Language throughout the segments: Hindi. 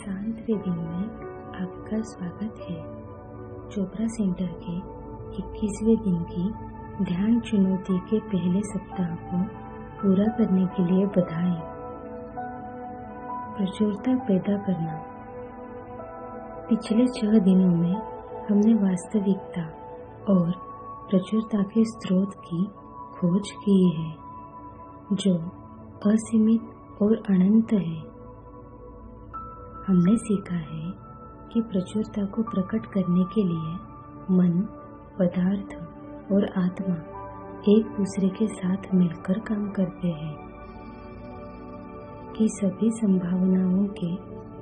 शांत वेदिंग में आपका स्वागत है। चोपड़ा सेंटर के 21वें दिन की ध्यान चुनौती के पहले सप्ताह को पूरा करने के लिए बधाई। प्रचुरता पैदा करना। पिछले 6 दिनों में हमने वास्तविकता और प्रचुरता के स्रोत की खोज की है, जो असीमित और अनंत है। हमने सीखा है कि प्रचुरता को प्रकट करने के लिए मन, पदार्थ और आत्मा एक दूसरे के साथ मिलकर काम करते हैं, कि सभी संभावनाओं के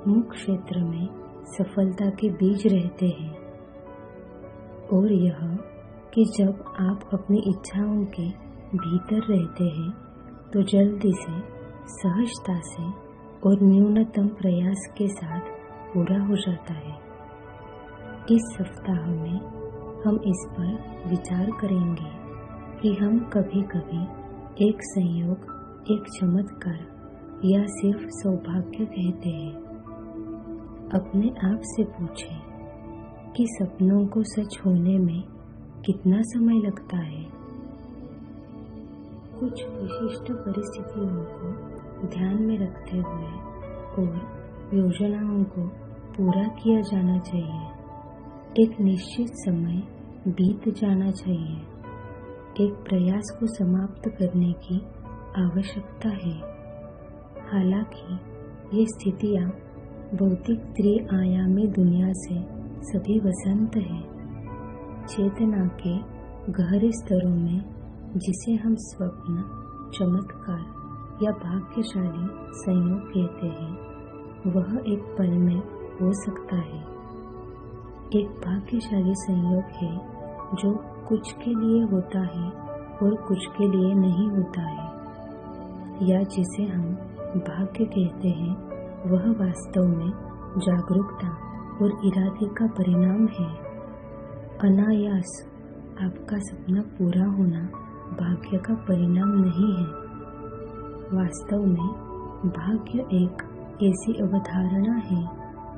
मुख्य क्षेत्र में सफलता के बीज रहते हैं, और यह कि जब आप अपनी इच्छाओं के भीतर रहते हैं तो जल्दी से, सहजता से और न्यूनतम प्रयास के साथ पूरा हो जाता है। इस सप्ताह में हम इस पर विचार करेंगे कि हम कभी कभी एक संयोग, एक चमत्कार या सिर्फ सौभाग्य कहते हैं। अपने आप से पूछें कि सपनों को सच होने में कितना समय लगता है। कुछ विशिष्ट परिस्थितियों को ध्यान में रखते हुए और योजनाओं को पूरा किया जाना चाहिए। एक निश्चित समय बीत जाना चाहिए। एक प्रयास को समाप्त करने की आवश्यकता है। हालांकि ये स्थितियां भौतिक त्रिआयामी दुनिया से सभी वसंत है। चेतना के गहरे स्तरों में, जिसे हम स्वप्न, चमत्कार या भाग्यशाली संयोग कहते हैं, वह एक पल में हो सकता है। एक भाग्यशाली संयोग है जो कुछ के लिए होता है और कुछ के लिए नहीं होता है, या जिसे हम भाग्य कहते हैं, वह वास्तव में जागरूकता और इरादे का परिणाम है। अनायास आपका सपना पूरा होना भाग्य का परिणाम नहीं है। वास्तव में भाग्य एक ऐसी अवधारणा है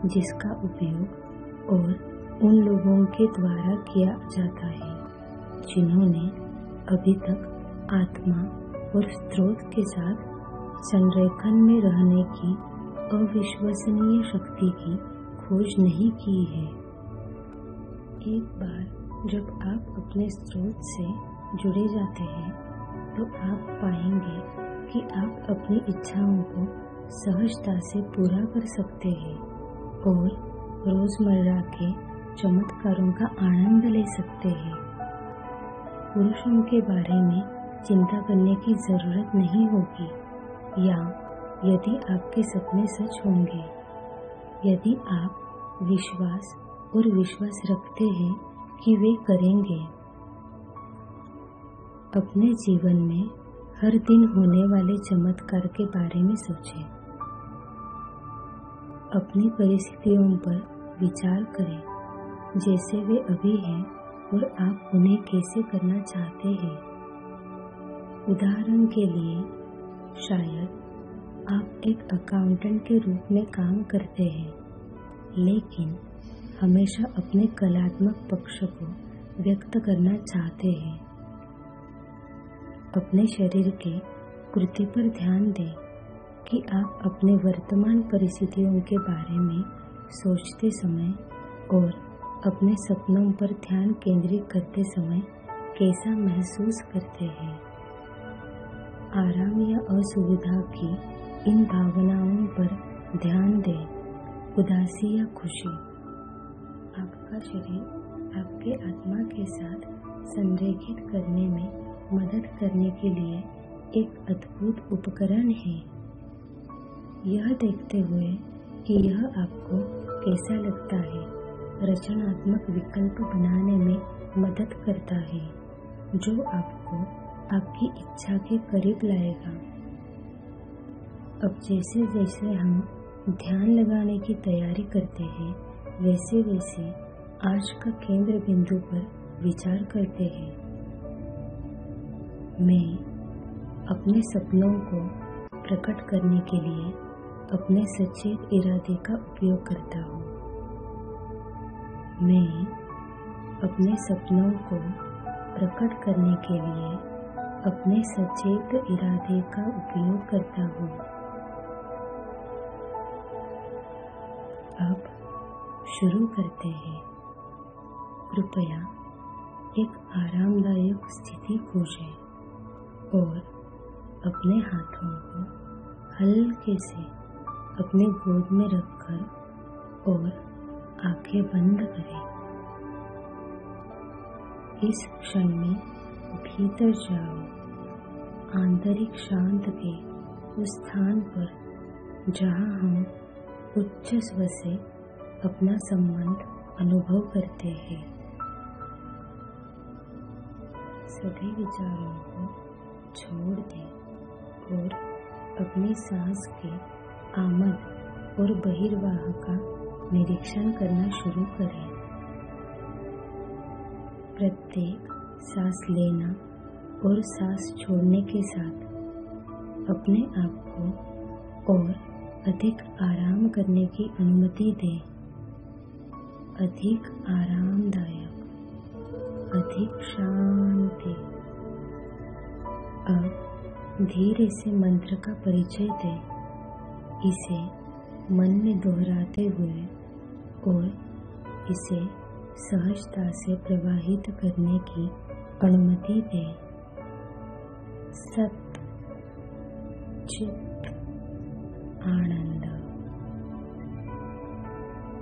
जिसका उपयोग और उन लोगों के द्वारा किया जाता है जिन्होंने अभी तक आत्मा और स्रोत के साथ संरेखन में रहने की अविश्वसनीय शक्ति की खोज नहीं की है। एक बार जब आप अपने स्रोत से जुड़े जाते हैं तो आप पाएंगे कि आप अपनी इच्छाओं को सहजता से पूरा कर सकते हैं और रोजमर्रा के चमत्कारों का आनंद ले सकते हैं। पुरुषों के बारे में चिंता करने की जरूरत नहीं होगी, या यदि आपके सपने सच होंगे, यदि आप विश्वास और विश्वास रखते हैं कि वे करेंगे। अपने जीवन में हर दिन होने वाले चमत्कार के बारे में सोचें। अपनी परिस्थितियों पर विचार करें जैसे वे अभी हैं और आप उन्हें कैसे करना चाहते हैं। उदाहरण के लिए, शायद आप एक अकाउंटेंट के रूप में काम करते हैं, लेकिन हमेशा अपने कलात्मक पक्ष को व्यक्त करना चाहते हैं। अपने शरीर के कृति पर ध्यान दें कि आप अपने वर्तमान परिस्थितियों के बारे में सोचते समय और अपने सपनों पर ध्यान केंद्रित करते समय कैसा महसूस करते हैं। आराम या असुविधा की इन भावनाओं पर ध्यान दें, उदासी या खुशी। आपका शरीर आपके आत्मा के साथ संरेखित करने में मदद करने के लिए एक अद्भुत उपकरण है। यह देखते हुए कि यह आपको कैसा लगता है, रचनात्मक विकल्प बनाने में मदद करता है, जो आपको आपकी इच्छा के करीब लाएगा। अब जैसे जैसे हम ध्यान लगाने की तैयारी करते हैं, वैसे वैसे आज का केंद्र बिंदु पर विचार करते हैं। मैं अपने सपनों को प्रकट करने के लिए अपने सचेत इरादे का उपयोग करता हूँ। मैं अपने सपनों को प्रकट करने के लिए अपने सचेत इरादे का उपयोग करता हूँ। अब शुरू करते हैं। कृपया एक आरामदायक स्थिति खोजें और अपने हाथों को हल्के से अपने गोद में रखकर और आंखें बंद करें। इस क्षण में भीतर जाओ, आंतरिक शांत के उस स्थान पर जहाँ हम उच्च स्वर से अपना संबंध अनुभव करते हैं। सभी विचारों को छोड़ दें और अपनी सांस के आमद और बहिर्वाह का निरीक्षण करना शुरू करें। प्रत्येक सांस लेना और सांस छोड़ने के साथ अपने आप को और अधिक आराम करने की अनुमति दें। अधिक आरामदायक, अधिक शांति। अब धीरे से मंत्र का परिचय दें, इसे मन में दोहराते हुए और इसे सहजता से प्रवाहित करने की अनुमति दें। सत चित आनंद,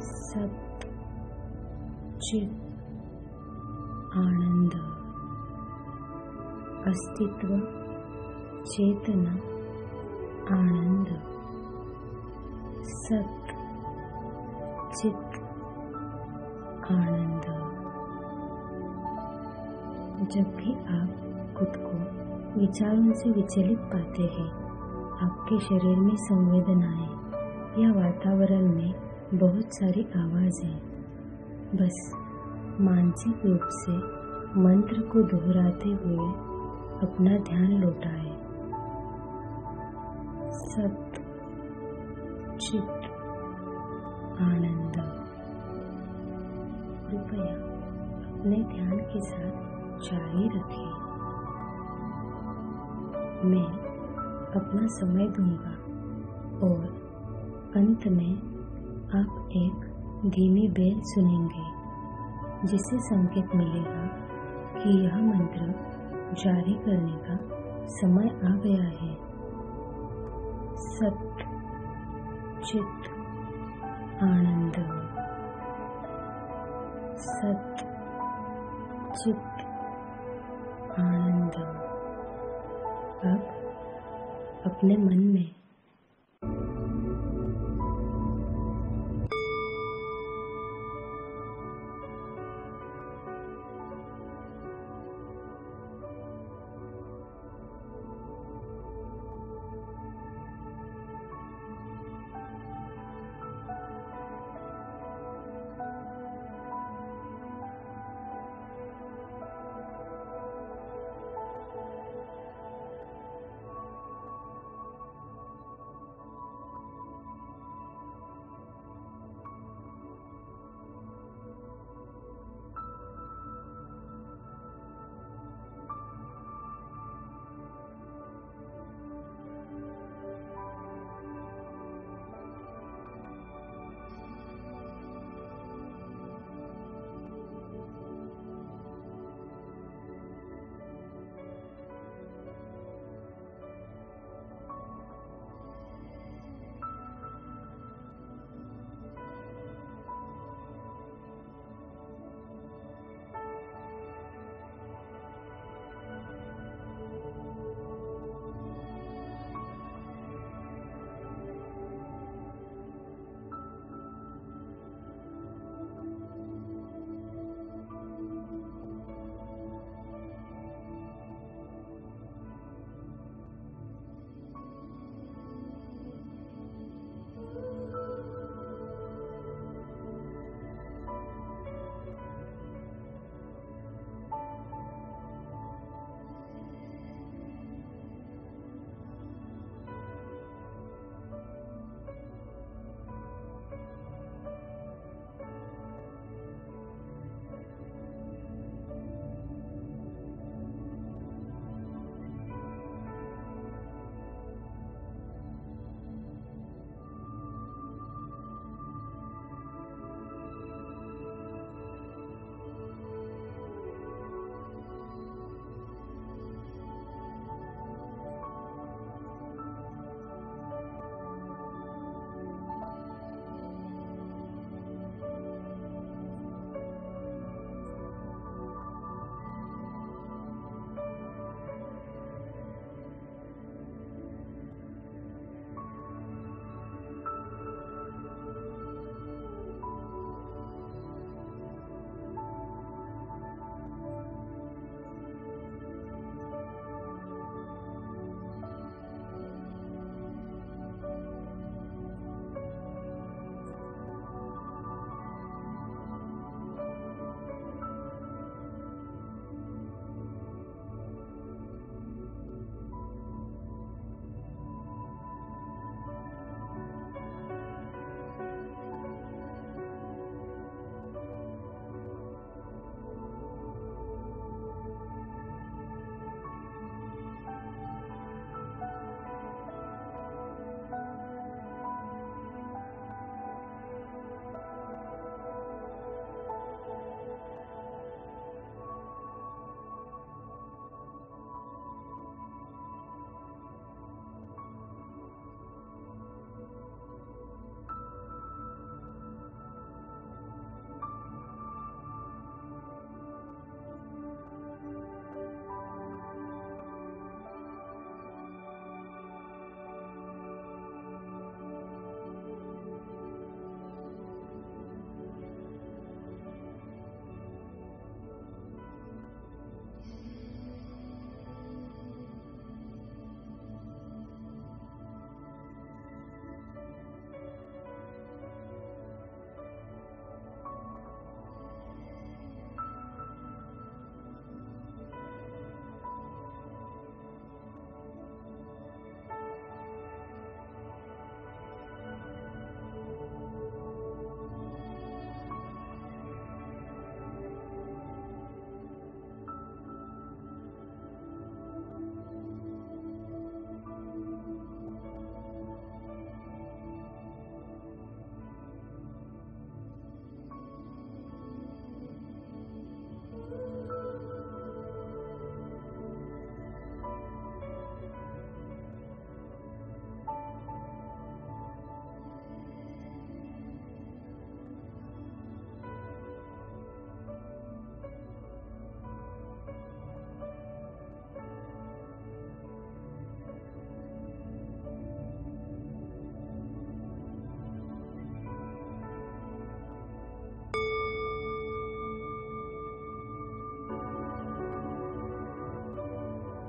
सत चित आनंद। अस्तित्व, चेतना, आनंद। सत चित आनंद। जब भी आप खुद को विचारों से विचलित पाते हैं, आपके शरीर में संवेदनाएं या वातावरण में बहुत सारी आवाजें, बस मानसिक रूप से मंत्र को दोहराते हुए अपना ध्यान लौटाएं। सत चित आनंद। कृपया अपने ध्यान के साथ जारी रखें। मैं अपना समय दूंगा और अंत में आप एक धीमी बेल सुनेंगे, जिससे संकेत मिलेगा कि यह मंत्र जारी करने का समय आ गया है। सत चित आनंद। सत चित आनंद। अब अपने मन में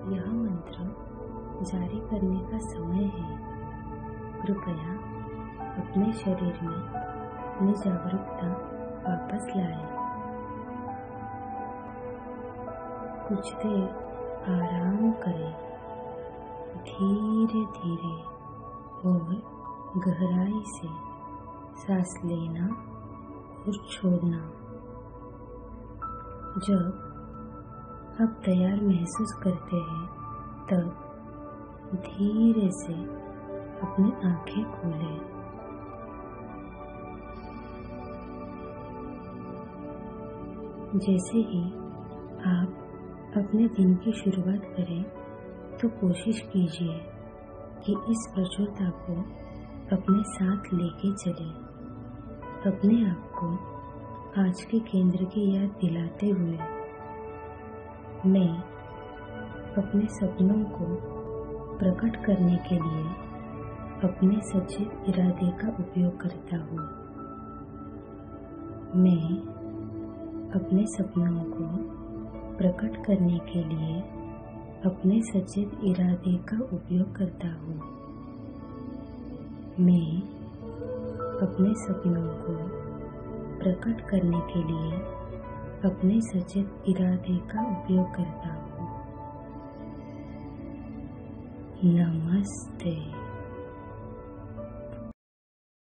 यह मंत्र जारी करने का समय है। कृपया अपने शरीर में अपनी जागरूकता वापस लाएं। कुछ देर आराम करें, धीरे धीरे और गहराई से सांस लेना और छोड़ना। जब आप तैयार महसूस करते हैं तब धीरे से अपनी आंखें खोलें। जैसे ही आप अपने दिन की शुरुआत करें तो कोशिश कीजिए कि इस प्रचुरता को अपने साथ लेके चलें। अपने आप को आज के केंद्र की याद दिलाते हुए मैं अपने सपनों को प्रकट करने के लिए अपने सच्चे इरादे का उपयोग करता हूँ। मैं अपने सपनों को प्रकट करने के लिए अपने सचेत इरादे का उपयोग करता हूँ। मैं अपने सपनों को प्रकट करने के लिए अपने सचेत इरादे का उपयोग करता हूँ। नमस्ते।